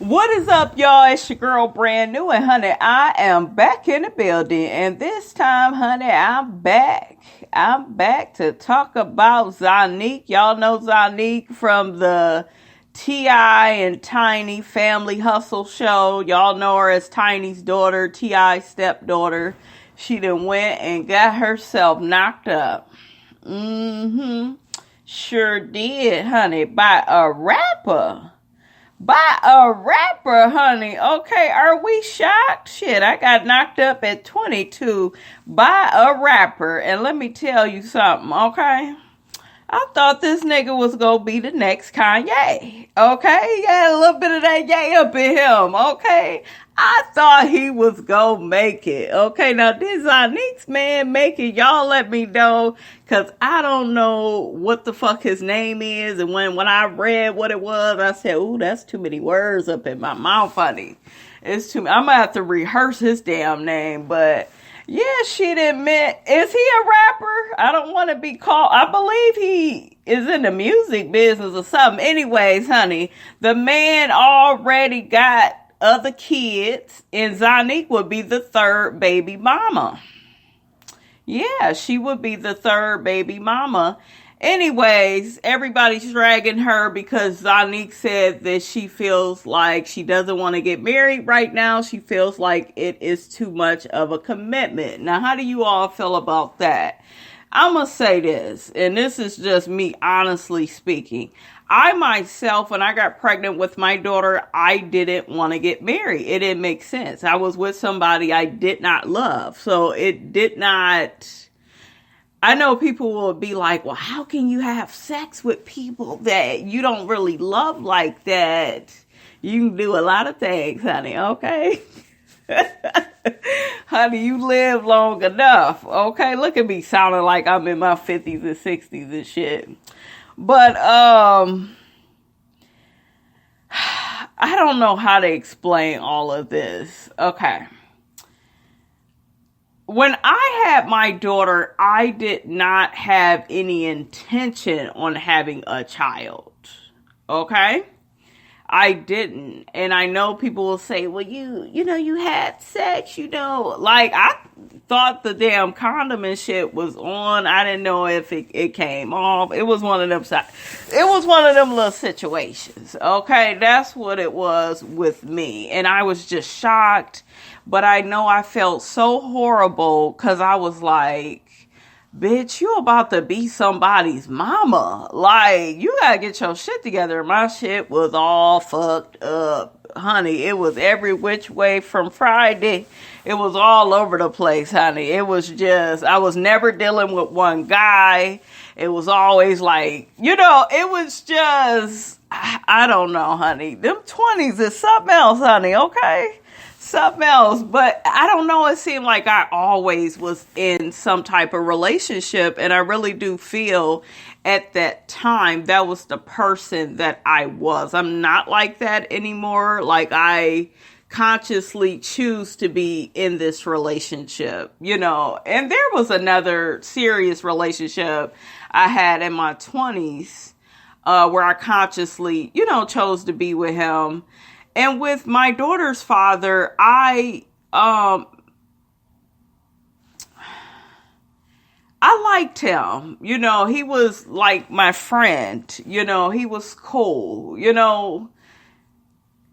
What is up, y'all? It's your girl, Brand New, and honey, I am back in the building, and this time, honey, I'm back. I'm back to talk about Zonnique. Y'all know Zonnique from the T.I. and Tiny Family Hustle show. Y'all know her as Tiny's daughter, T.I.'s stepdaughter. She done went and got herself knocked up. Sure did, honey, by a rapper. Honey. Okay, are we shocked? Shit, I got knocked up at 22 by a rapper. And let me tell you something, okay? I thought this nigga was gonna be the next Kanye. Okay? He had a little bit of that yay up in him, okay? I thought he was gonna make it. Okay, now this Zonnique's man make it. Y'all let me know, cause I don't know what the fuck his name is. And when I read what it was, I said, ooh, that's too many words up in my mouth, honey. It's too I'm gonna have to rehearse his damn name, but yeah, she admit, is he a rapper? I don't want to be called, I believe he is in the music business or something. Anyways, honey, the man already got other kids, and Zonnique would be the third baby mama. Yeah, she would be the third baby mama. Anyways, everybody's dragging her because Zonnique said that she feels like she doesn't want to get married right now. She feels like it is too much of a commitment. Now, how do you all feel about that? I'm going to say this, and this is just me honestly speaking. I myself, when I got pregnant with my daughter, I didn't want to get married. It didn't make sense. I was with somebody I did not love. So it did not. I know people will be like, well, how can you have sex with people that you don't really love like that? You can do a lot of things, honey, okay? Honey, you live long enough, okay? Look at me sounding like I'm in my 50s and 60s and shit. But, I don't know how to explain all of this. Okay. When I had my daughter, I did not have any intention on having a child. Okay? I didn't. And I know people will say, well, you had sex, like I thought the damn condom and shit was on. I didn't know if it came off. It was one of them little situations. Okay. That's what it was with me. And I was just shocked, but I know I felt so horrible because I was like, bitch, you about to be somebody's mama. Like, you gotta get your shit together. My shit was all fucked up, honey. It was every which way from Friday. It was all over the place, honey. It was just, I was never dealing with one guy. It was always like, it was just, I don't know, honey. Them 20s is something else, honey, okay? Something else, but I don't know, it seemed like I always was in some type of relationship, and I really do feel at that time that was the person that I was. I'm not like that anymore. Like, I consciously choose to be in this relationship, and there was another serious relationship I had in my 20s where I consciously, chose to be with him. And with my daughter's father, I liked him. He was like my friend. He was cool.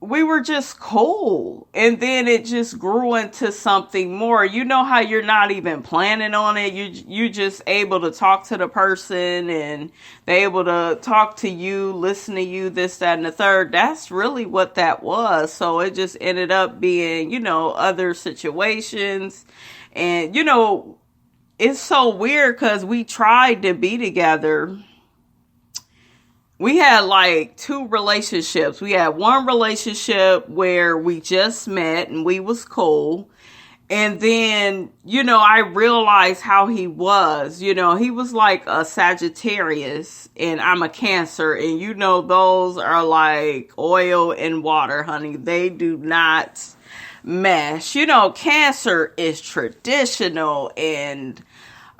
We were just cool. And then it just grew into something more. You know how you're not even planning on it. You just able to talk to the person and they're able to talk to you, listen to you, this, that, and the third. That's really what that was. So it just ended up being, other situations. And, it's so weird because we tried to be together. We had like two relationships. We had one relationship where we just met and we was cool. And then, I realized how he was. He was like a Sagittarius and I'm a Cancer. And those are like oil and water, honey. They do not mesh. Cancer is traditional and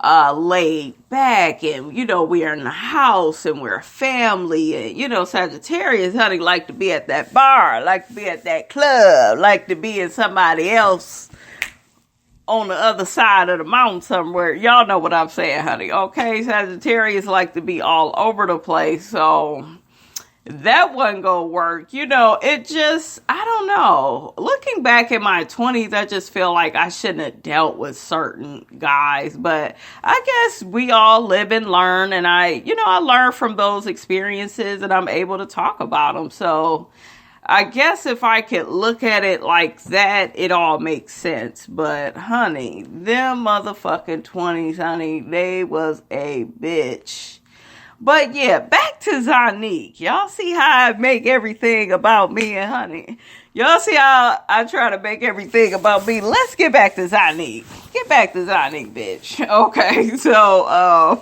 laid back, and we're in the house and we're a family, and Sagittarius, honey, like to be at that bar, like to be at that club, like to be in somebody else on the other side of the mountain somewhere. Y'all know what I'm saying, honey. Okay, Sagittarius like to be all over the place, so that wasn't gonna work. It just, I don't know. Looking back in my 20s, I just feel like I shouldn't have dealt with certain guys. But I guess we all live and learn. And I learned from those experiences and I'm able to talk about them. So I guess if I could look at it like that, it all makes sense. But honey, them motherfucking 20s, honey, they was a bitch. But yeah, back to Zonnique. Y'all see how I make everything about me and honey. Y'all see how I try to make everything about me. Let's get back to Zonnique. Get back to Zonnique, bitch. Okay, so,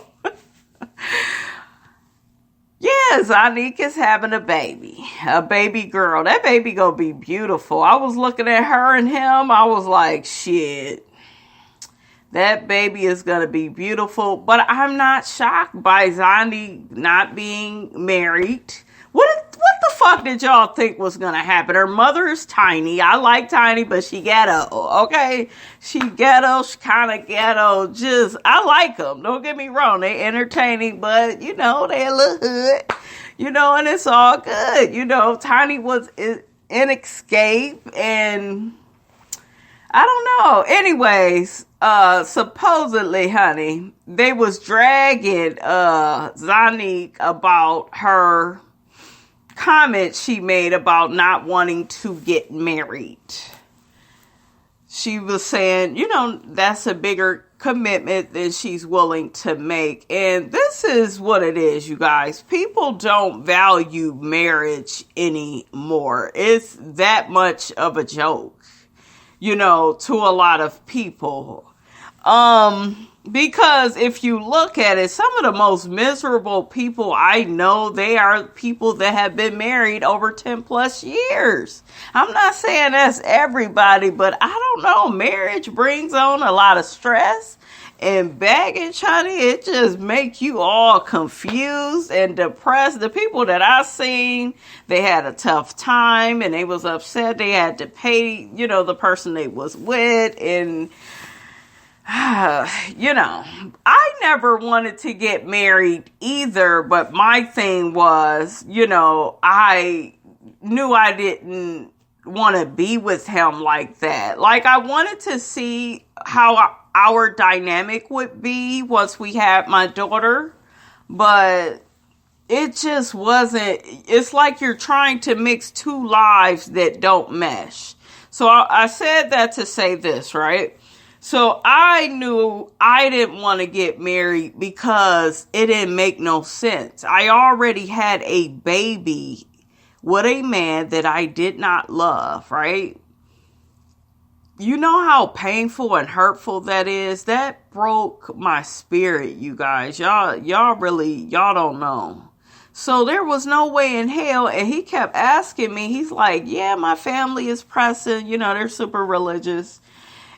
yeah, Zonnique is having a baby girl. That baby gonna be beautiful. I was looking at her and him. I was like, shit. That baby is going to be beautiful, but I'm not shocked by Zonnique not being married. What the fuck did y'all think was going to happen? Her mother is Tiny. I like Tiny, but she ghetto, okay? She ghetto, she kind of ghetto. Just, I like them. Don't get me wrong. They entertaining, but, they a little hood, and it's all good. Tiny was in Escape, and I don't know. Anyways, supposedly, honey, they was dragging Zonnique about her comment she made about not wanting to get married. She was saying, that's a bigger commitment than she's willing to make. And this is what it is, you guys. People don't value marriage anymore. It's that much of a joke, to a lot of people. Because if you look at it, some of the most miserable people I know, they are people that have been married over 10 plus years. I'm not saying that's everybody, but I don't know. Marriage brings on a lot of stress and baggage, honey. It just makes you all confused and depressed. The people that I seen, they had a tough time and they was upset. They had to pay, the person they was with, and I never wanted to get married either, but my thing was, I knew I didn't want to be with him like that. Like, I wanted to see how our dynamic would be once we had my daughter, but it just wasn't. It's like you're trying to mix two lives that don't mesh. So I said that to say this, right? So I knew I didn't want to get married because it didn't make no sense. I already had a baby with a man that I did not love, right? You know how painful and hurtful that is? That broke my spirit, you guys. Y'all don't know. So there was no way in hell. And he kept asking me, he's like, yeah, my family is pressing, they're super religious.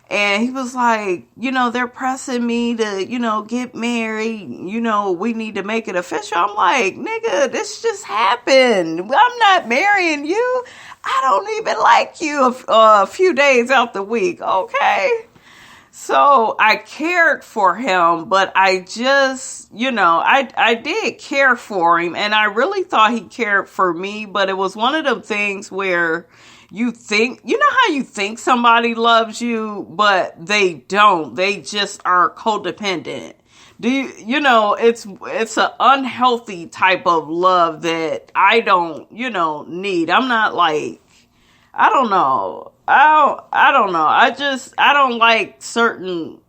And he was like, they're pressing me to, get married. We need to make it official. I'm like, nigga, this just happened. I'm not marrying you. I don't even like you a few days out the week. Okay. So I cared for him, but I just, I did care for him. And I really thought he cared for me. But it was one of them things where you think, how you think somebody loves you, but they don't. They just are codependent. It's an unhealthy type of love that I don't, need. I'm not like, I don't know. I don't know. I don't like certain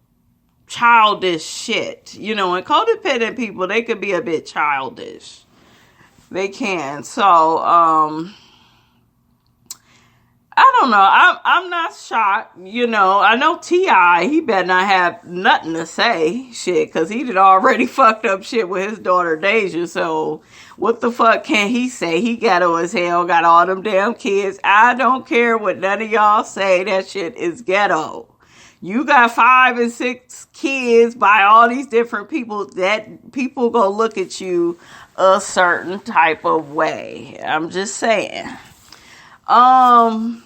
childish shit, and codependent people, they could be a bit childish. They can. So, I don't know. I'm not shocked. I know T.I., he better not have nothing to say. Shit, because he did already fucked up shit with his daughter Deja. So what the fuck can he say? He ghetto as hell, got all them damn kids. I don't care what none of y'all say. That shit is ghetto. you got 5 and 6 kids by all these different people, that people go look at you a certain type of way. I'm just saying. And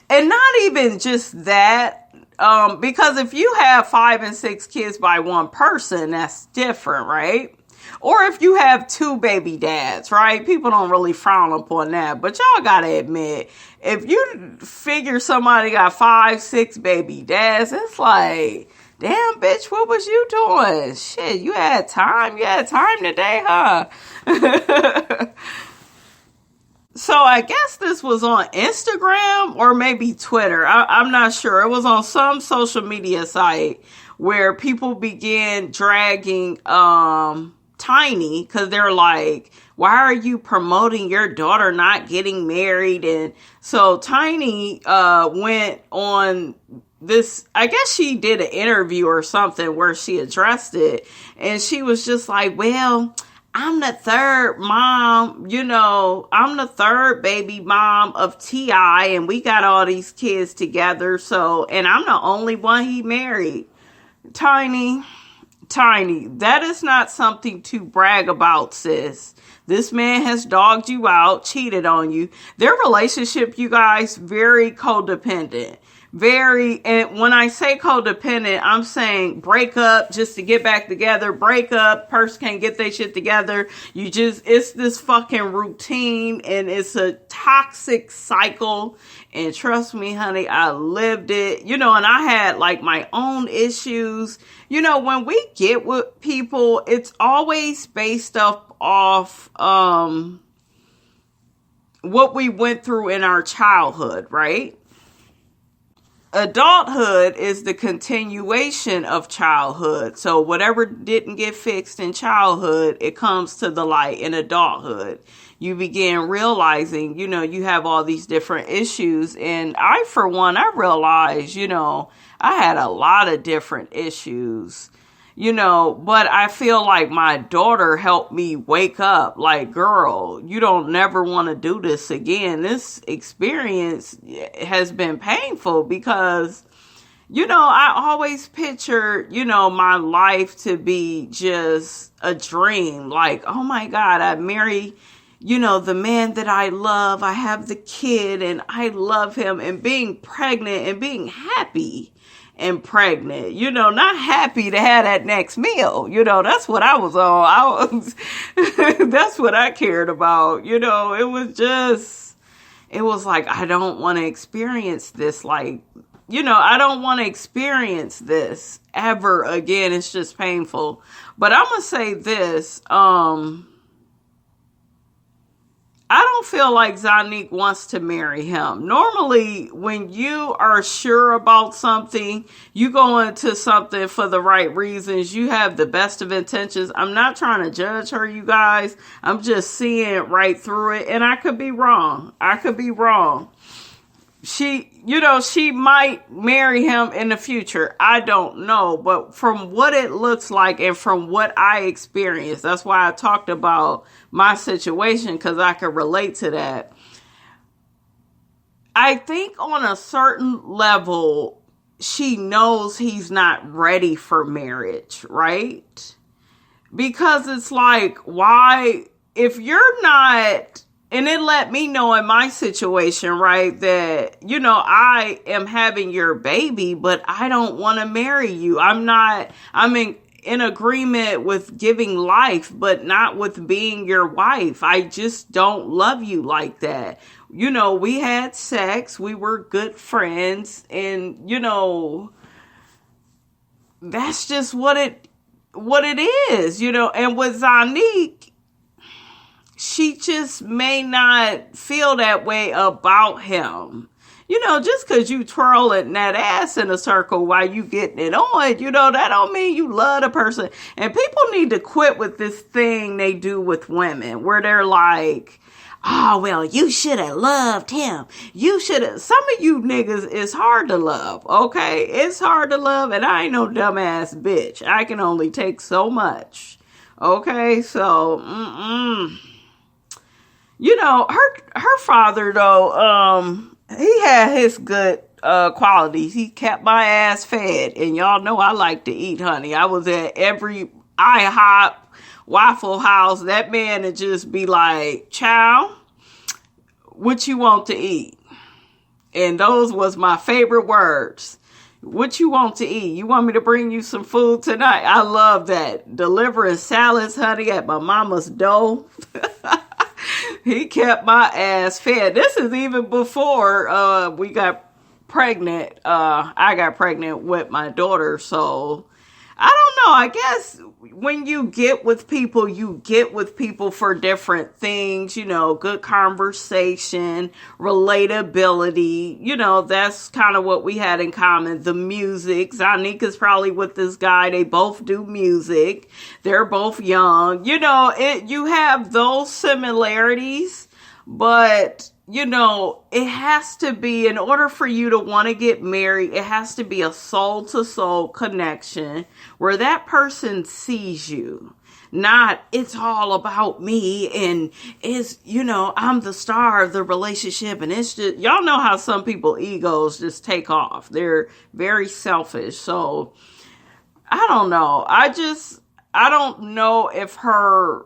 not even just that, because if you have 5 and 6 kids by one person, that's different, right? Or if you have 2 baby dads, right? People don't really frown upon that. But y'all gotta admit, if you figure somebody got 5, 6 baby dads, it's like, damn, bitch, what was you doing? Shit, you had time? You had time today, huh? So I guess this was on Instagram or maybe Twitter. I'm not sure. It was on some social media site where people began dragging Tiny, because they're like, why are you promoting your daughter not getting married? And so Tiny went on this, I guess she did an interview or something where she addressed it, and she was just like, well, I'm the third mom, I'm the third baby mom of T.I., and we got all these kids together, so, and I'm the only one he married. Tiny, that is not something to brag about, sis. This man has dogged you out, cheated on you. Their relationship, you guys, very codependent. And when I say codependent, I'm saying break up just to get back together, break up, person can't get their shit together. It's this fucking routine, and it's a toxic cycle. And trust me, honey, I lived it, and I had like my own issues. When we get with people, it's always based off what we went through in our childhood, right? Adulthood is the continuation of childhood. So whatever didn't get fixed in childhood, it comes to the light in adulthood. You begin realizing, you have all these different issues. And I, for one, I realized, I had a lot of different issues, but I feel like my daughter helped me wake up. Like, girl, you don't never want to do this again. This experience has been painful because, I always pictured, my life to be just a dream. Like, oh my God, I marry, the man that I love. I have the kid and I love him, and being pregnant and being happy and pregnant, not happy to have that next meal. That's what I was on. That's what I cared about. It was like, I don't want to experience this. Like, I don't want to experience this ever again. It's just painful. But I'm going to say this, I don't feel like Zonnique wants to marry him. Normally, when you are sure about something, you go into something for the right reasons. You have the best of intentions. I'm not trying to judge her, you guys. I'm just seeing right through it. And I could be wrong. She might marry him in the future. I don't know. But from what it looks like and from what I experienced, that's why I talked about my situation, because I could relate to that. I think on a certain level, she knows he's not ready for marriage, right? Because it's like, why, if you're not... And it let me know in my situation, right, that, I am having your baby, but I don't want to marry you. I'm in agreement with giving life, but not with being your wife. I just don't love you like that. We had sex, we were good friends, and, that's just what it is, and with Zonnique, she just may not feel that way about him. Just because you twirling that ass in a circle while you getting it on, that don't mean you love the person. And people need to quit with this thing they do with women where they're like, oh, well, you should have loved him. Some of you niggas, it's hard to love, okay? It's hard to love, and I ain't no dumbass bitch. I can only take so much, okay? So, her father, though, he had his good qualities. He kept my ass fed. And y'all know I like to eat, honey. I was at every IHOP, Waffle House. That man would just be like, child, what you want to eat? And those was my favorite words. What you want to eat? You want me to bring you some food tonight? I love that. Delivering salads, honey, at my mama's door. He kept my ass fed. This is even before we got pregnant. I got pregnant with my daughter. So I don't know. I guess when you get with people, you get with people for different things, you know, good conversation, relatability, you know, that's kind of what we had in common. The music, Zonnique is probably with this guy. They both do music. They're both young. You know, you have those similarities, but you know, it has to be, in order for you to want to get married, it has to be a soul-to-soul connection where that person sees you. Not, it's all about me and it's, you know, I'm the star of the relationship and it's just, y'all know how some people egos just take off. They're very selfish. So, I don't know. I don't know if her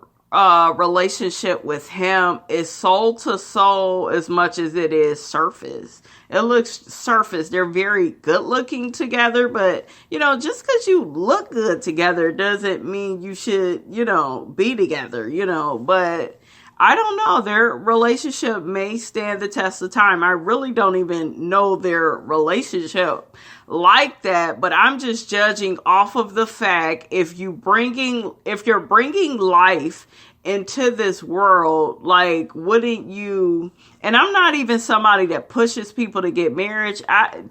relationship with him is soul to soul as much as it is surface. It looks surface. They're very good looking together, but you know, just because you look good together doesn't mean you should, you know, be together, you know, but I don't know. Their relationship may stand the test of time. I really don't even know their relationship like that, but I'm just judging off of the fact if you're bringing life into this world, like, wouldn't you? And I'm not even somebody that pushes people to get married. I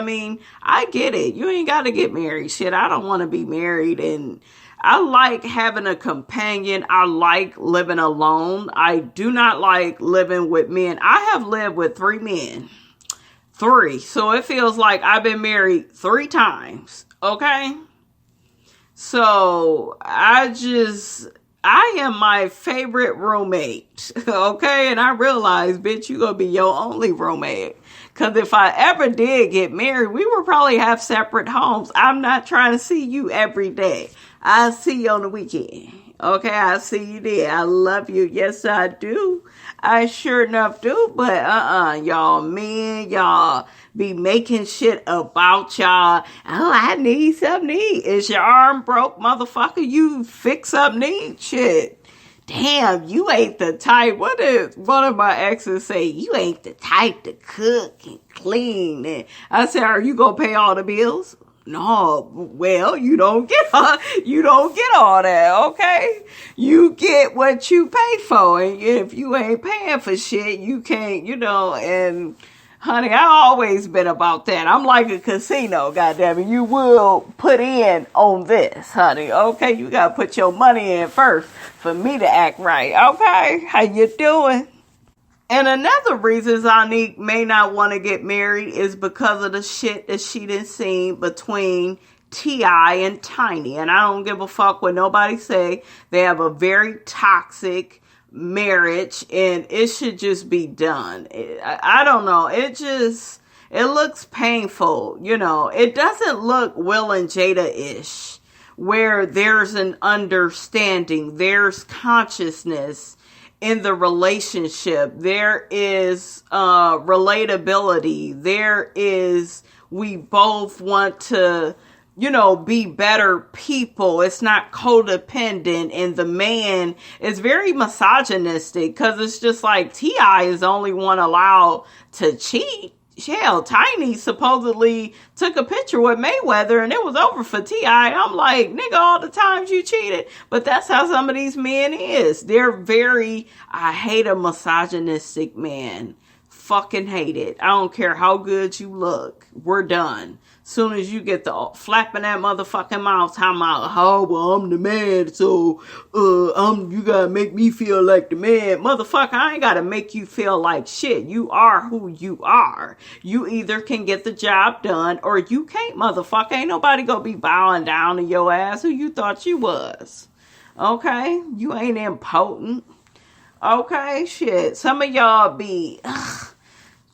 mean, I get it. You ain't got to get married. Shit, I don't want to be married, and I like having a companion. I like living alone. I do not like living with men. I have lived with 3 men. 3. So it feels like I've been married 3 times. Okay? So I am my favorite roommate. Okay? And I realize, bitch, you gonna be your only roommate. Because if I ever did get married, we would probably have separate homes. I'm not trying to see you every day. I see you on the weekend. Okay, I see you there. I love you. Yes, I do. I sure enough do. But y'all men, y'all be making shit about y'all. Oh, I need something to eat. Is your arm broke, motherfucker? You fix up need shit. Damn, you ain't the type. What did one of my exes say? You ain't the type to cook and clean. And I said, are you gonna pay all the bills? No, well, you don't get all that, okay? You get what you pay for, and if you ain't paying for shit, you can't, you know, and honey, I always been about that. I'm like a casino, goddammit. You will put in on this, honey, okay? You gotta put your money in first for me to act right, okay? How you doing? And another reason Zonnique may not want to get married is because of the shit that she done seen between T.I. and Tiny. And I don't give a fuck what nobody say. They have a very toxic marriage and it should just be done. I don't know. It looks painful. You know, it doesn't look Will and Jada-ish where there's an understanding, there's consciousness in the relationship. There is relatability. There is, we both want to, you know, be better people. It's not codependent, and the man is very misogynistic because it's just like T.I. is the only one allowed to cheat. Hell, Tiny supposedly took a picture with Mayweather and it was over for T.I. I'm like, nigga, all the times you cheated. But that's how some of these men is. They're very, I hate a misogynistic man. Fucking hate it. I don't care how good you look. We're done. Soon as you get the flapping that motherfucking mouth, talking about, oh, well, I'm the man, so you gotta make me feel like the man. Motherfucker, I ain't gotta make you feel like shit. You are who you are. You either can get the job done or you can't, motherfucker. Ain't nobody gonna be bowing down to your ass who you thought you was. Okay? You ain't impotent. Okay? Shit. Some of y'all be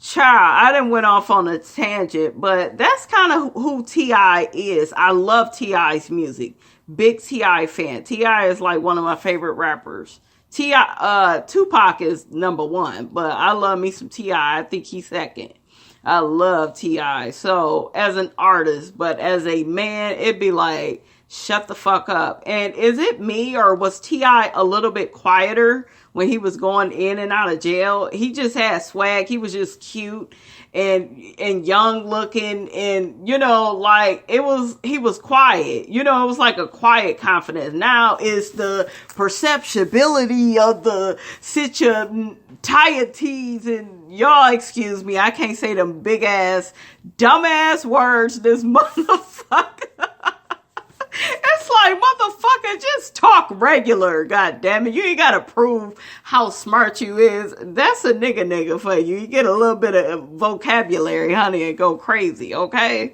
Child, I done went off on a tangent, but that's kind of who T.I. is. I love T.I.'s music. Big T.I. fan. T.I. is like one of my favorite rappers. Tupac is number one, but I love me some T.I. I think he's second. I love T.I. So, as an artist, but as a man, it'd be like, shut the fuck up. And is it me, or was T.I. a little bit quieter when he was going in and out of jail? He just had swag. He was just cute and young looking, and like he was quiet. It was like a quiet confidence. Now it's the perceptibility of the sitieties, and y'all excuse me, I can't say them big ass dumbass words this motherfucker. It's like, motherfucker, just talk regular, god damn it. You ain't gotta prove how smart you is. That's a nigga for you. You get a little bit of vocabulary, honey, and go crazy, okay?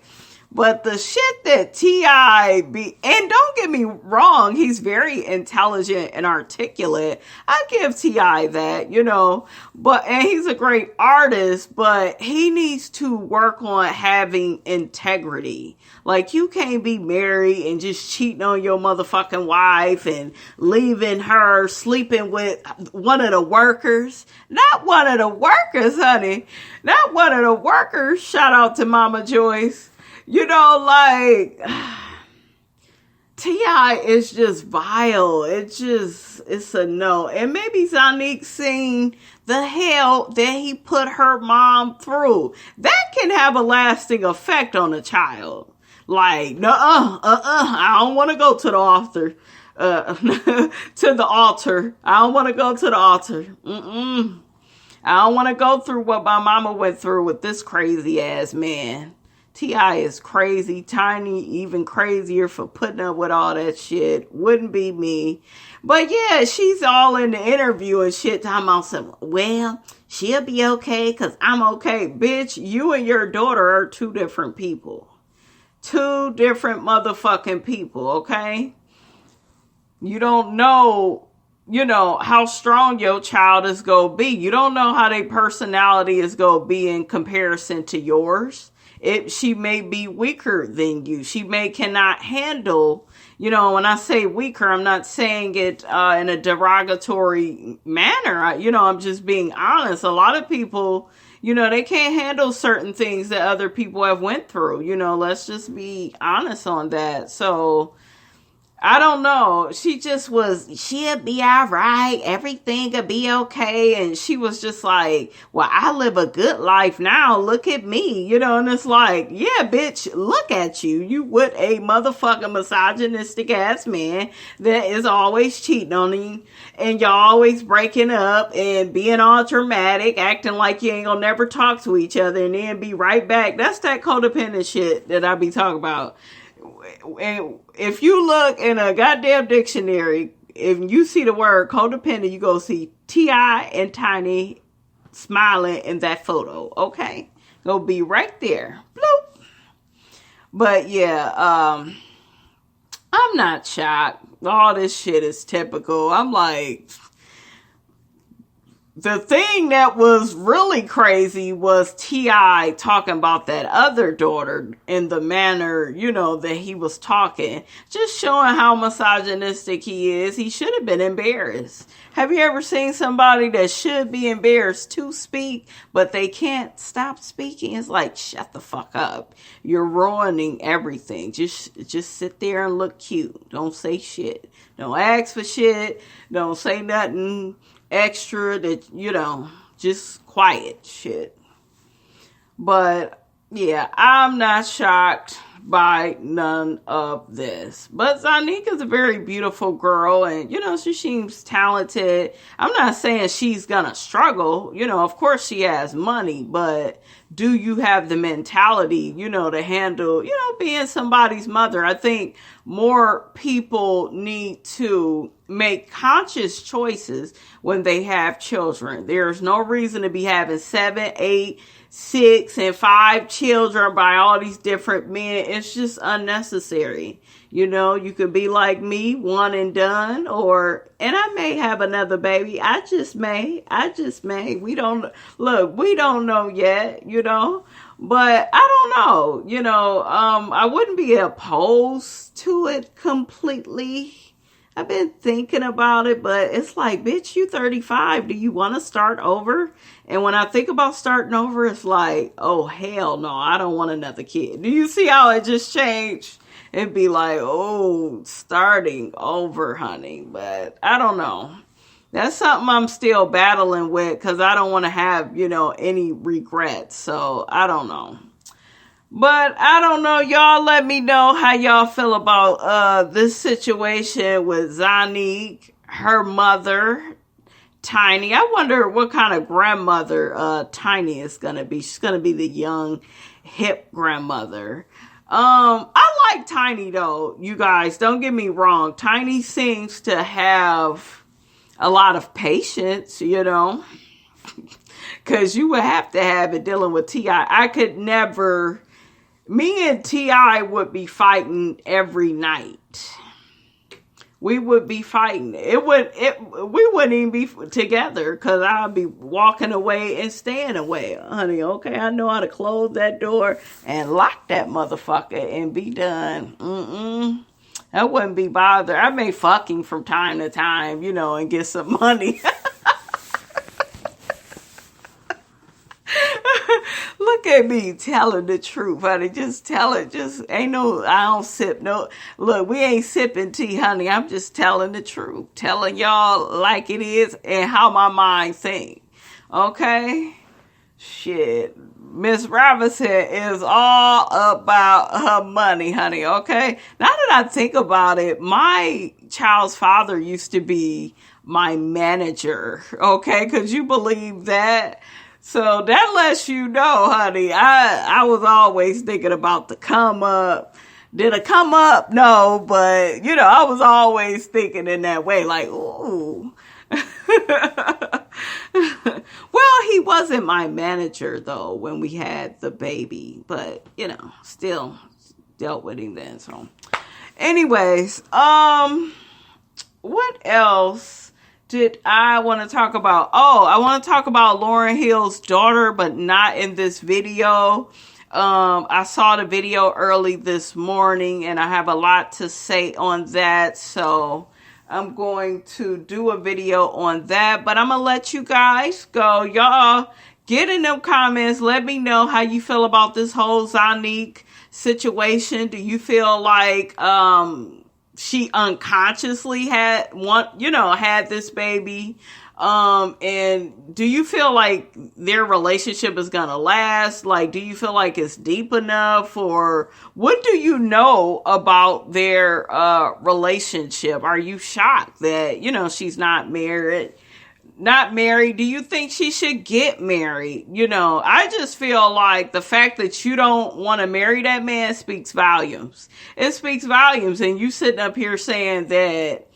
But the shit that T.I. be, and don't get me wrong, he's very intelligent and articulate. I give T.I. that, and he's a great artist, but he needs to work on having integrity. Like, you can't be married and just cheating on your motherfucking wife and leaving her sleeping with one of the workers. Not one of the workers, honey. Not one of the workers. Shout out to Mama Joyce. T.I. is just vile. It's a no. And maybe Zonnique seen the hell that he put her mom through. That can have a lasting effect on a child. Like, I don't want to go to the altar. To the altar. I don't want to go to the altar. I don't want to go through what my mama went through with this crazy ass man. T.I. is crazy, Tiny, even crazier for putting up with all that shit. Wouldn't be me. But yeah, she's all in the interview and shit talking about some, well, she'll be okay because I'm okay. Bitch, you and your daughter are two different people. Two different motherfucking people, okay? You don't know, how strong your child is going to be. You don't know how their personality is going to be in comparison to yours. She may be weaker than you. She cannot handle, when I say weaker, I'm not saying it in a derogatory manner. I'm just being honest. A lot of people, they can't handle certain things that other people have went through. Let's just be honest on that. So, I don't know. She'll be all right. Everything will be okay. And she was just like, well, I live a good life now. Look at me, and it's like, yeah, bitch, look at you. You with a motherfucking misogynistic ass man that is always cheating on you. And y'all always breaking up and being all dramatic, acting like you ain't gonna never talk to each other and then be right back. That's that codependent shit that I be talking about. And if you look in a goddamn dictionary, if you see the word codependent, you go see T.I. and Tiny smiling in that photo. Okay, go be right there. Bloop. But yeah, I'm not shocked. All this shit is typical. I'm like, the thing that was really crazy was T.I. talking about that other daughter in the manner, that he was talking. Just showing how misogynistic he is. He should have been embarrassed. Have you ever seen somebody that should be embarrassed to speak, but they can't stop speaking? It's like, shut the fuck up. You're ruining everything. Just sit there and look cute. Don't say shit. Don't ask for shit. Don't say nothing extra that, just quiet shit. But yeah, I'm not shocked by none of this. But Zonnique is a very beautiful girl, and she seems talented. I'm not saying she's gonna struggle. Of course she has money, but do you have the mentality, to handle, being somebody's mother? I think more people need to make conscious choices when they have children. There's no reason to be having 7, 8, 6, and 5 children by all these different men. It's just unnecessary. You could be like me, one and done, and I may have another baby. I just may. We don't, look, we don't know yet, but I don't know, I wouldn't be opposed to it completely. I've been thinking about it, but it's like, bitch, you 35. Do you want to start over? And when I think about starting over, it's like, oh, hell no, I don't want another kid. Do you see how it just changed? It'd be like, oh, starting over, honey. But I don't know. That's something I'm still battling with because I don't want to have, any regrets. So I don't know. But I don't know. Y'all let me know how y'all feel about this situation with Zonnique, her mother, Tiny. I wonder what kind of grandmother Tiny is going to be. She's going to be the young, hip grandmother. I like Tiny though, you guys. Don't get me wrong. Tiny seems to have a lot of patience, because you would have to have it dealing with T.I. I could never. Me and T.I. would be fighting every night. We would be fighting. We wouldn't even be together because I'd be walking away and staying away, honey. Okay, I know how to close that door and lock that motherfucker and be done. I wouldn't be bothered. I may fucking from time to time, and get some money. Look at me telling the truth, honey. Just tell it. Just ain't no, I don't sip no. Look, we ain't sipping tea, honey. I'm just telling the truth. Telling y'all like it is and how my mind think. Okay? Shit. Miss Robinson is all about her money, honey. Okay? Now that I think about it, my child's father used to be my manager. Okay? Could you believe that? So that lets you know, honey, I was always thinking about the come up. Did it come up? No, but, I was always thinking in that way, like, ooh. Well, he wasn't my manager, though, when we had the baby. But, still dealt with him then. So, anyways, what else did I want to talk about? Oh, I want to talk about Lauryn Hill's daughter, but not in this video. I saw the video early this morning, and I have a lot to say on that. So I'm going to do a video on that, but I'm going to let you guys go. Y'all get in them comments. Let me know how you feel about this whole Zonnique situation. Do you feel like, she unconsciously had this baby? And do you feel like their relationship is going to last? Like, do you feel like it's deep enough? Or what do you know about their relationship? Are you shocked that, she's not married? Do you think she should get married? I just feel like the fact that you don't want to marry that man speaks volumes. It speaks volumes. And you sitting up here saying that,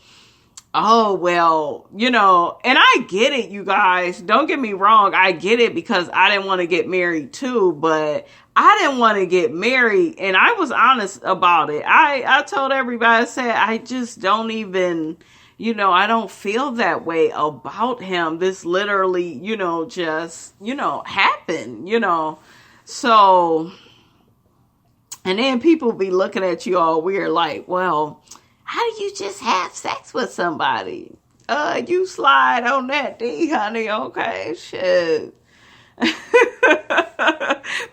oh, well, and I get it, you guys. Don't get me wrong. I get it because I didn't want to get married too, but I didn't want to get married. And I was honest about it. I told everybody, I said, I just don't even, I don't feel that way about him. This literally, just, happened, So, and then people be looking at you all weird, like, well, how do you just have sex with somebody? You slide on that D, honey, okay? Shit.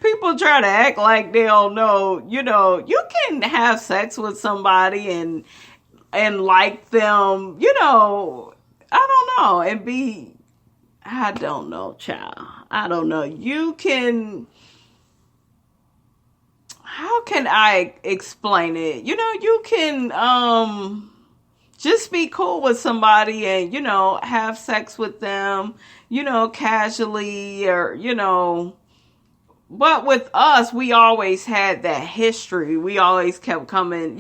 People try to act like they don't know, you can have sex with somebody and like them, I don't know, and be, I don't know, child. I don't know. You can, how can I explain it? You can just be cool with somebody and, have sex with them, casually or, but with us, we always had that history. We always kept coming,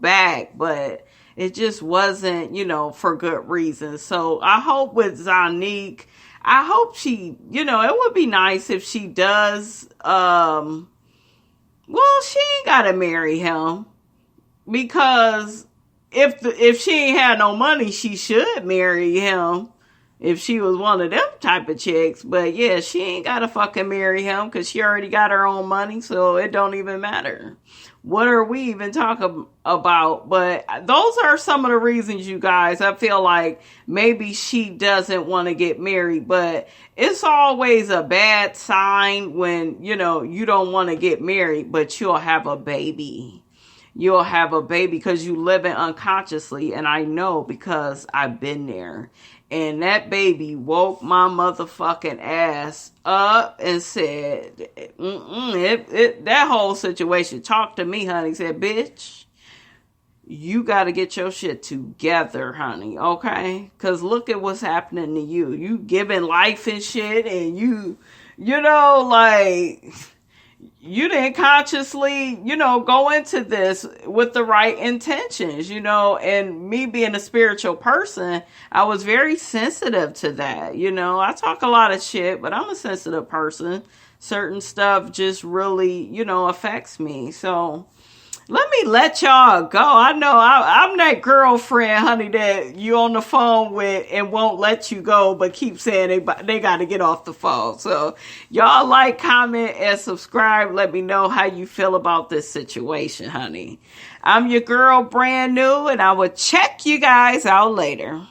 back, but it just wasn't, for good reasons. So I hope with Zonnique, I hope she, it would be nice if she does, well, she ain't got to marry him. because if she ain't had no money, she should marry him. If she was one of them type of chicks. But yeah, she ain't gotta fucking marry him because she already got her own money, so it don't even matter. What are we even talking about? But those are some of the reasons, you guys. I feel like maybe she doesn't want to get married, but it's always a bad sign when, you know, you don't want to get married, but you'll have a baby. You'll have a baby because you live it unconsciously. And I know because I've been there. And that baby woke my motherfucking ass up and said, that whole situation talked to me, honey. Said, bitch, you got to get your shit together, honey. Okay? Because look at what's happening to you. You giving life and shit. And you know, like, you didn't consciously, you know, go into this with the right intentions, you know, and me being a spiritual person, I was very sensitive to that. You know, I talk a lot of shit, but I'm a sensitive person. Certain stuff just really, you know, affects me. So let me let y'all go. I know I'm that girlfriend, honey, that you on the phone with and won't let you go, but keep saying they got to get off the phone. So y'all like, comment, and subscribe. Let me know how you feel about this situation, honey. I'm your girl, brand new, and I will check you guys out later.